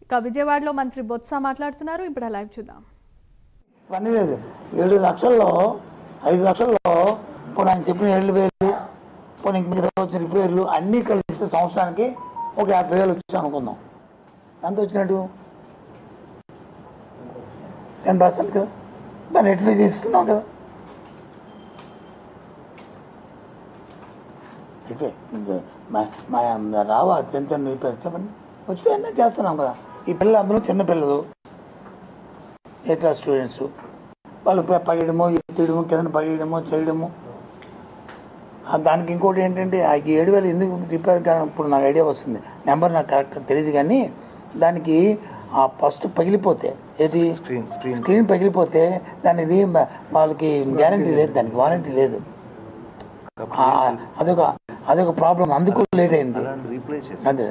ఇక విజయవాడలో మంత్రి బొత్స మాట్లాడుతున్నారు. ఇప్పుడు లైవ్ చూద్దాం. ఇవన్నీ లేదు. 7 లక్షల్లో 5 లక్షల్లో పోనీ ఆయన చెప్పిన 7,000 పోనీ మిగతా వచ్చిన రిపేర్లు అన్నీ కలిస్తే సంవత్సరానికి ఒక 50,000 వచ్చి అనుకుందాం. ఎంత వచ్చినట్టు 10% కదా. దాన్ని ఎట్లా చేస్తున్నాం కదా. రావా చిన్న చిన్న రిపేర్ చెప్పండి వస్తే అన్నీ చేస్తున్నాం కదా. ఈ పిల్లలు అందరూ చిన్నపిల్లలు, 8th క్లాస్ స్టూడెంట్స్. వాళ్ళు పడేయడము, ఎత్తేయడము, కింద పడేయడము, చేయడము. దానికి ఇంకోటి ఏంటంటే ఆ 7,000 ఎందుకు రిపేర్ కానీ ఇప్పుడు నాకు ఐడియా వస్తుంది. నెంబర్ నాకు కరెక్ట్ తెలియదు కానీ దానికి ఫస్ట్ పగిలిపోతే ఏది స్క్రీన్ పగిలిపోతే దానికి వాళ్ళకి గ్యారంటీ లేదు, దానికి వారంటీ లేదు. అదొక ప్రాబ్లం. అందుకు లేట్ అయింది. అదే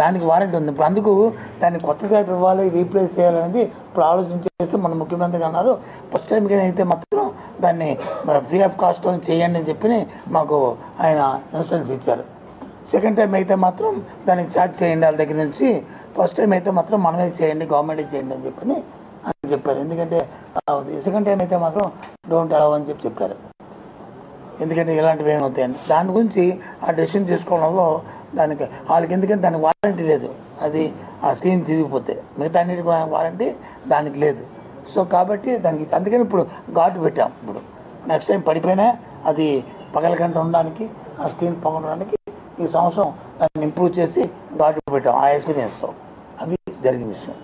దానికి వారంటీ ఉంది. ఇప్పుడు అందుకు దాన్ని కొత్త టైప్ ఇవ్వాలి, రీప్లేస్ చేయాలనేది ఇప్పుడు ఆలోచన చేస్తే మన ముఖ్యమంత్రి అన్నారు. ఫస్ట్ టైం కానీ అయితే మాత్రం దాన్ని ఫ్రీ ఆఫ్ కాస్ట్తో చేయండి అని చెప్పి మాకు ఆయన ఇన్స్ట్రక్షన్స్ ఇచ్చారు. సెకండ్ టైం అయితే మాత్రం దానికి ఛార్జ్ చేయండి వాళ్ళ దగ్గర నుంచి. ఫస్ట్ టైం అయితే మాత్రం మనమే చేయండి, గవర్నమెంటే చేయండి అని చెప్పి అని చెప్పారు. ఎందుకంటే సెకండ్ టైం అయితే మాత్రం డోంట్ అలౌ అని చెప్పారు. ఎందుకంటే ఇలాంటివి ఏమవుతాయండి. దాని గురించి ఆ డెసిషన్ తీసుకోవడంలో దానికి వాళ్ళకి ఎందుకంటే దానికి వారంటీ లేదు. అది ఆ స్క్రీన్ తిరిగిపోతే మిగతా అన్నిటి వారంటీ దానికి లేదు. సో కాబట్టి దానికి అందుకని ఇప్పుడు గార్డు పెట్టాం. ఇప్పుడు నెక్స్ట్ టైం పడిపోయినా అది పగలకుండా ఉండడానికి, ఆ స్క్రీన్ పగలడానికి ఈ సంవత్సరం దాన్ని ఇంప్రూవ్ చేసి గార్డు పెట్టాం ఆ ఎక్స్పీరియన్స్తో. అవి జరిగిన విషయం.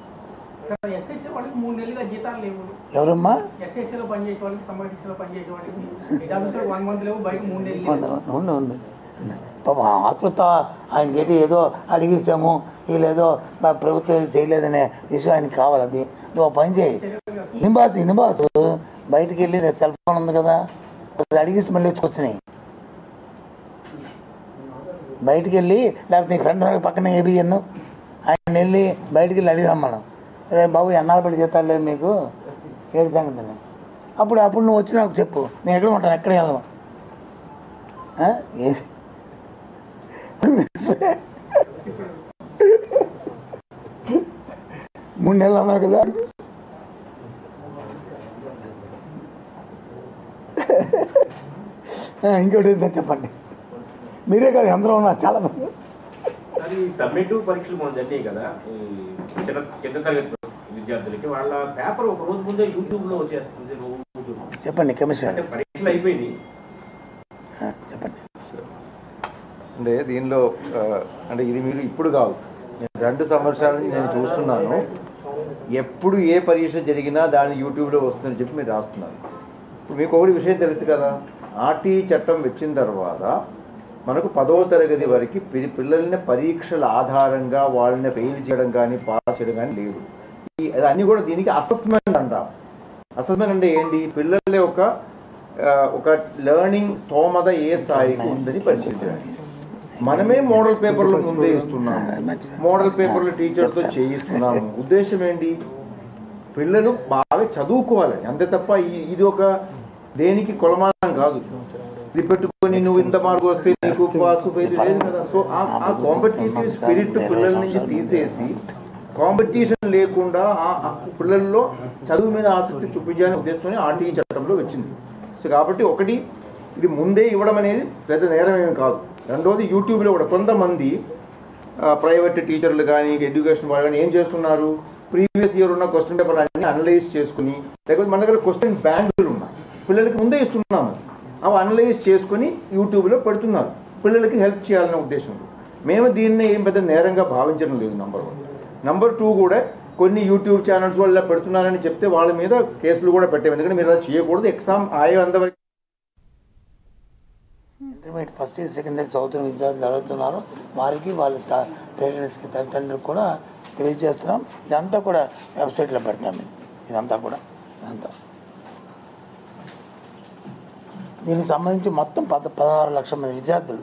ఎవరమ్మా ఉంది పాప ఆతృత ఆయనకి ఏదో అడిగేసాము, వీళ్ళేదో ప్రభుత్వం చేయలేదనే విషయం ఆయనకి కావాలి. అది నువ్వు పని చేయి. ఇన్ని బాసు బయటికి వెళ్ళి సెల్ ఫోన్ ఉంది కదా, అడిగేసి మళ్ళీ వచ్చినాయి. బయటికి వెళ్ళి లేకపోతే నీ ఫ్రెండ్ పక్కన ఏబిఎన్ ఆయన వెళ్ళి బయటికి వెళ్ళి అడిగాం మనం, అదే బాబు ఎన్నాళ్ళు పడి జీతాలు లేవు మీకు, ఏడు సంగతి. అప్పుడు నువ్వు వచ్చి నాకు చెప్పు, నేను ఎక్కడ ఉంటాను, ఎక్కడ వెళ్ళను. 3 నెలలు అన్నావు కదా. ఇంకోటి చెప్పండి. మీరే కదా అందరూ ఉన్నారు చాలా మంది. పరీక్షలు మనం జరిగాయి కదా కింద తరగతి విద్యార్థులకి, వాళ్ళ పేపర్ ఒక రోజు ముందే యూట్యూబ్ లో వచ్చేస్తుంది. చెప్పండి కమిషన్ పరీక్షలు అయిపోయింది. చెప్పండి. అంటే దీనిలో అంటే ఇది మీరు ఇప్పుడు కాదు, నేను 2 సంవత్సరాల నుంచి నేను చూస్తున్నాను. ఎప్పుడు ఏ పరీక్ష జరిగినా దాన్ని యూట్యూబ్లో వస్తుందని చెప్పి మీరు రాస్తున్నారు. ఇప్పుడు మీకు ఒకటి విషయం తెలుసు కదా, ఆర్టీ చట్టం వచ్చిన తర్వాత మనకు 10వ తరగతి వరకు పిల్లల్ని పరీక్షల ఆధారంగా వాళ్ళని ఫెయిల్ చేయడం కానీ పాస్ చేయడం కానీ లేదు. అన్నీ కూడా దీనికి అసెస్మెంట్ అంటాం. అసెస్మెంట్ అంటే ఏంటి, పిల్లల ఒక లెర్నింగ్ స్తోమత ఏ స్థాయికి ఉందని పరిశీలించాలి. మనమే మోడల్ పేపర్లు ముందే ఇస్తున్నాము, మోడల్ పేపర్లు టీచర్తో చేయిస్తున్నాము. ఉద్దేశం ఏంటి, పిల్లలు బాగా చదువుకోవాలని, అంతే తప్ప ఇది ఒక దేనికి కొలమానం కాదు. ఇది పెట్టుకొని నువ్వు ఇంత మార్కు వస్తే నీకు పాసు ఫెయిల్ లేదు కదా. సో ఆ కాంపిటేటివ్ స్పిరిట్ పిల్లల నుంచి తీసేసి కాంపిటీషన్ లేకుండా పిల్లల్లో చదువు మీద ఆసక్తి చూపించాలని ఉద్దేశంతో ఆర్టీ చట్టంలో వచ్చింది. సో కాబట్టి ఒకటి ఇది ముందే ఇవ్వడం అనేది పెద్ద నేరం ఏమి కాదు. రెండోది యూట్యూబ్లో కూడా కొంతమంది ప్రైవేట్ టీచర్లు కానీ ఎడ్యుకేషన్ వాళ్ళు కానీ ఏం చేస్తున్నారు, ప్రీవియస్ ఇయర్ ఉన్న క్వశ్చన్ పేపర్ అన్ని అనలైజ్ చేసుకుని, లేకపోతే మన దగ్గర క్వశ్చన్ బ్యాంకులు ఉన్నాయి, పిల్లలకి ముందే ఇస్తున్నాము, అవి అనలైజ్ చేసుకుని యూట్యూబ్లో పెడుతున్నారు, పిల్లలకి హెల్ప్ చేయాలనే ఉద్దేశంలో. మేము దీన్ని ఏం పెద్ద నేరంగా భావించడం లేదు. నెంబర్ 1. నెంబర్ 2 కూడా కొన్ని యూట్యూబ్ ఛానల్స్ వల్ల పెడుతున్నారని చెప్తే వాళ్ళ మీద కేసులు కూడా పెట్టాము. ఎందుకంటే మీరు అలా చేయకూడదు. ఎగ్జామ్ అంతవరకు intermediate first year second year చదువుతున్న విద్యార్థులు అడుగుతున్నారు, వారికి వాళ్ళ పేరెంట్స్కి తల్లిదండ్రులకు కూడా తెలియజేస్తున్నాం. ఇదంతా కూడా వెబ్సైట్లో పెడతాం. ఇదంతా దీనికి సంబంధించి మొత్తం 16 లక్షల మంది విద్యార్థులు,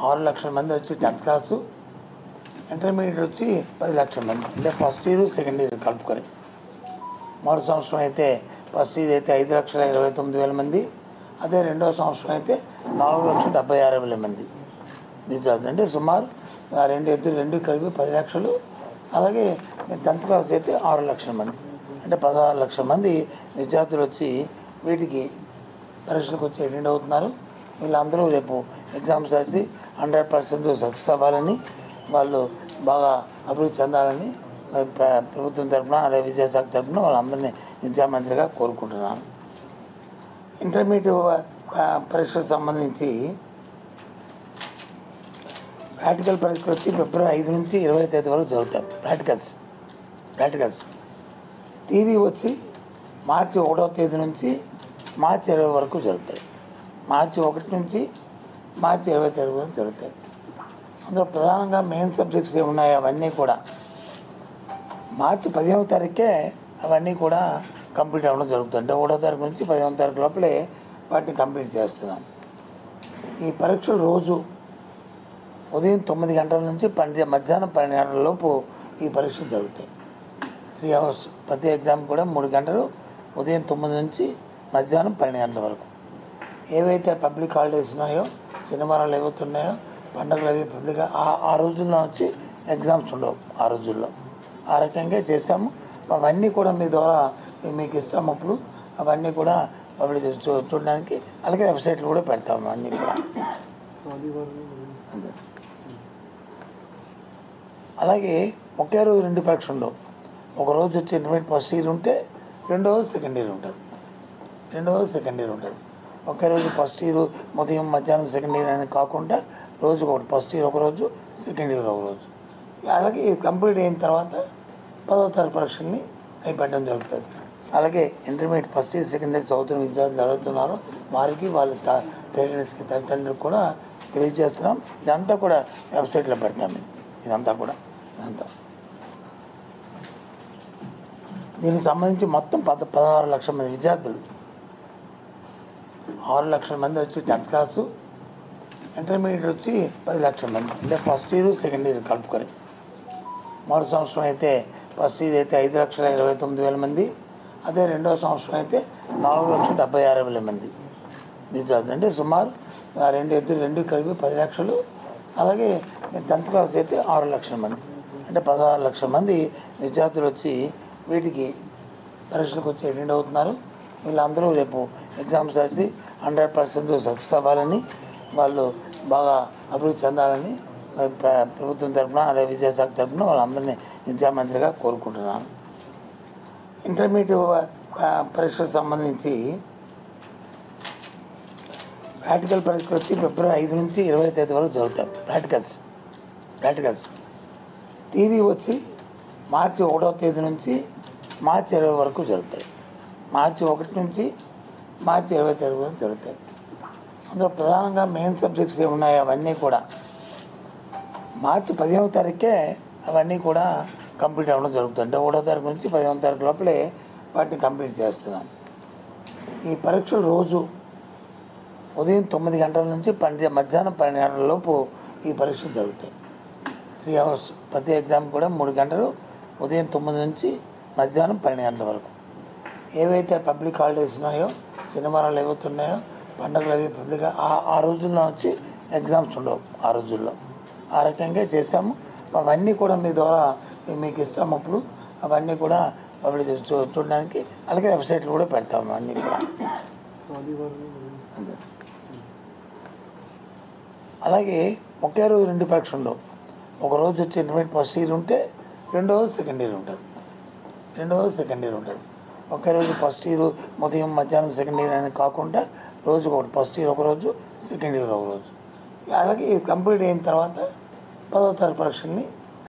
6 లక్షల మంది వచ్చి 10th క్లాసు, ఇంటర్మీడియట్ వచ్చి 10 లక్షల మంది, అంటే ఫస్ట్ ఇయర్ సెకండ్ ఇయర్ కలుపుకొని. మరో సంవత్సరం అయితే ఫస్ట్ ఇయర్ అయితే 5,29,000 మంది, అదే రెండవ సంవత్సరం అయితే 4,76,000 మంది విద్యార్థులు. అంటే సుమారు రెండు కలిపి 10 లక్షలు. అలాగే 10th క్లాస్ అయితే 6 లక్షల మంది, అంటే 16 లక్షల మంది విద్యార్థులు వచ్చి వీటికి పరీక్షలకు వచ్చి అటెండ్ అవుతున్నారు. వీళ్ళందరూ రేపు ఎగ్జామ్స్ రాసి 100% సక్సెస్ అవ్వాలని, వాళ్ళు బాగా అభివృద్ధి చెందాలని ప్రభుత్వం తరఫున అలాగే విద్యాశాఖ తరఫున వాళ్ళందరినీ విద్యామంత్రిగా కోరుకుంటున్నాను. ఇంటర్మీడియట్ పరీక్షలకు సంబంధించి ప్రాక్టికల్ పరీక్షలు వచ్చి ఫిబ్రవరి 5 నుంచి 20 తేదీ వరకు జరుగుతాయి. ప్రాక్టికల్స్ థియరీ వచ్చి మార్చి 1వ తేదీ నుంచి మార్చి 20 వరకు జరుగుతాయి. మార్చి 1 నుంచి మార్చి 20 తేదీ వరకు జరుగుతాయి. అందులో ప్రధానంగా మెయిన్ సబ్జెక్ట్స్ ఏమున్నాయో అవన్నీ కూడా మార్చి 15వ తారీఖుకే అవన్నీ కూడా కంప్లీట్ అవ్వడం జరుగుతుంది. అంటే 1వ తారీఖు నుంచి 15వ తారీఖు లోపలే వాటిని కంప్లీట్ చేస్తున్నాం. ఈ పరీక్షలు రోజు ఉదయం 9 గంటల నుంచి మధ్యాహ్నం 12 గంటల లోపు ఈ పరీక్షలు జరుగుతాయి. 3 hours ప్రతి ఎగ్జామ్ కూడా 3 గంటలు, ఉదయం 9 నుంచి మధ్యాహ్నం 12 గంటల వరకు. ఏవైతే పబ్లిక్ హాలిడేస్ ఉన్నాయో, శనివారాలు ఏవైతే ఉన్నాయో, పండుగలు అవి పబ్లిక్ ఆ రోజుల్లో వచ్చి ఎగ్జామ్స్ ఉండవు. ఆ రోజుల్లో ఆ రకంగా చేసాము. అవన్నీ కూడా మీ ద్వారా మీకు ఇస్తాము. అప్పుడు అవన్నీ కూడా పబ్లిక్ చూడడానికి, అలాగే వెబ్సైట్లు కూడా పెడతాము అన్నీ కూడా. అలాగే ఒకే రోజు 2 పరీక్షలు ఉండవు. ఒకరోజు వచ్చి ఇంటర్మీడియట్ ఫస్ట్ ఇయర్ ఉంటే 2వ రోజు సెకండ్ ఇయర్ ఉంటుంది. ఒకే రోజు ఫస్ట్ ఇయర్ ఉదయం మధ్యాహ్నం సెకండ్ ఇయర్ అనేది కాకుండా రోజుకు ఒకటి, ఫస్ట్ ఇయర్ ఒకరోజు, సెకండ్ ఇయర్ ఒకరోజు. అలాగే ఇది కంప్లీట్ అయిన తర్వాత 10వ తరగతి పరీక్షల్ని అవి పెట్టడం జరుగుతుంది. అలాగే intermediate first year second year చదువుతున్న విద్యార్థులు ఎవరైతున్నారో వారికి వాళ్ళ పేరెంట్స్కి తల్లిదండ్రులకు కూడా తెలియజేస్తున్నాం. ఇదంతా కూడా వెబ్సైట్లో పెడతాం. ఇదంతా దీనికి సంబంధించి మొత్తం 16 లక్షల మంది విద్యార్థులు, 6 లక్షల మంది వచ్చి 10th క్లాసు, ఇంటర్మీడియట్ వచ్చి 10 లక్షల మంది, అంటే ఫస్ట్ ఇయర్ సెకండ్ ఇయర్ కలుపుకొని. మొదటి సంవత్సరం అయితే ఫస్ట్ ఇయర్ అయితే 5,29,000 మంది, అదే 2వ సంవత్సరం అయితే 4,76,000 మంది విద్యార్థులు, అంటే సుమారు రెండు కలిపి 10 లక్షలు. అలాగే 10th క్లాస్ అయితే 6 లక్షల మంది, అంటే 16 లక్షల మంది విద్యార్థులు వచ్చి వీటికి పరీక్షలకు వచ్చి అటెండ్ అవుతున్నారు. వీళ్ళందరూ రేపు ఎగ్జామ్స్ రాసి 100% సక్సెస్ అవ్వాలని, వాళ్ళు బాగా అభివృద్ధి చెందాలని ప్రభుత్వం తరఫున అలాగే విద్యాశాఖ తరఫున వాళ్ళందరినీ విద్యామంత్రిగా కోరుకుంటున్నాను. ఇంటర్మీడియట్ పరీక్షలకు సంబంధించి ప్రాక్టికల్ పరీక్షలు వచ్చి ఫిబ్రవరి 5 నుంచి 20 తేదీ వరకు జరుగుతాయి. ప్రాక్టికల్స్ థియరీ వచ్చి మార్చి 1వ తేదీ నుంచి మార్చి 20 వరకు జరుగుతాయి. మార్చి 1 నుంచి మార్చి 20 తేదీ వరకు జరుగుతాయి. అందులో ప్రధానంగా మెయిన్ సబ్జెక్ట్స్ ఏమున్నాయో అవన్నీ కూడా మార్చి 15వ తారీఖుకే అవన్నీ కూడా కంప్లీట్ అవ్వడం జరుగుతుంది. అంటే 1వ తారీఖు నుంచి 15వ తారీఖు లోపలే వాటిని కంప్లీట్ చేస్తున్నాం. ఈ పరీక్షలు రోజు ఉదయం 9 గంటల నుంచి మధ్యాహ్నం 12 గంటల లోపు ఈ పరీక్షలు జరుగుతాయి. 3 hours ప్రతి ఎగ్జామ్ కూడా 3 గంటలు, ఉదయం 9 నుంచి మధ్యాహ్నం 12 గంటల వరకు. ఏవైతే పబ్లిక్ హాలిడేస్ ఉన్నాయో, శనివారాలు ఏవైతే ఉన్నాయో, పండుగలు అవి పబ్లిక్ ఆ రోజుల్లో వచ్చి ఎగ్జామ్స్ ఉండవు. ఆ రోజుల్లో ఆ రకంగా చేసాము. అవన్నీ కూడా మీ ద్వారా మీకు ఇస్తాము. అప్పుడు అవన్నీ కూడా పబ్లిక్ చూడడానికి, అలాగే వెబ్సైట్లు కూడా పెడతాము అన్నీ కూడా. అలాగే ఒకే రోజు 2 పరీక్షలు ఉండవు. ఒకరోజు వచ్చి ఇంటర్మీడియట్ ఫస్ట్ ఇయర్ ఉంటే 2వ రోజు సెకండ్ ఇయర్ ఉంటుంది. ఒకే రోజు ఫస్ట్ ఇయర్ ఉదయం మధ్యాహ్నం సెకండ్ ఇయర్ అనేది కాకుండా రోజుకు ఒకటి, ఫస్ట్ ఇయర్ ఒకరోజు, సెకండ్ ఇయర్ ఒకరోజు. అలాగే ఇది కంప్లీట్ అయిన తర్వాత 10వ తరగతి పరీక్షల్ని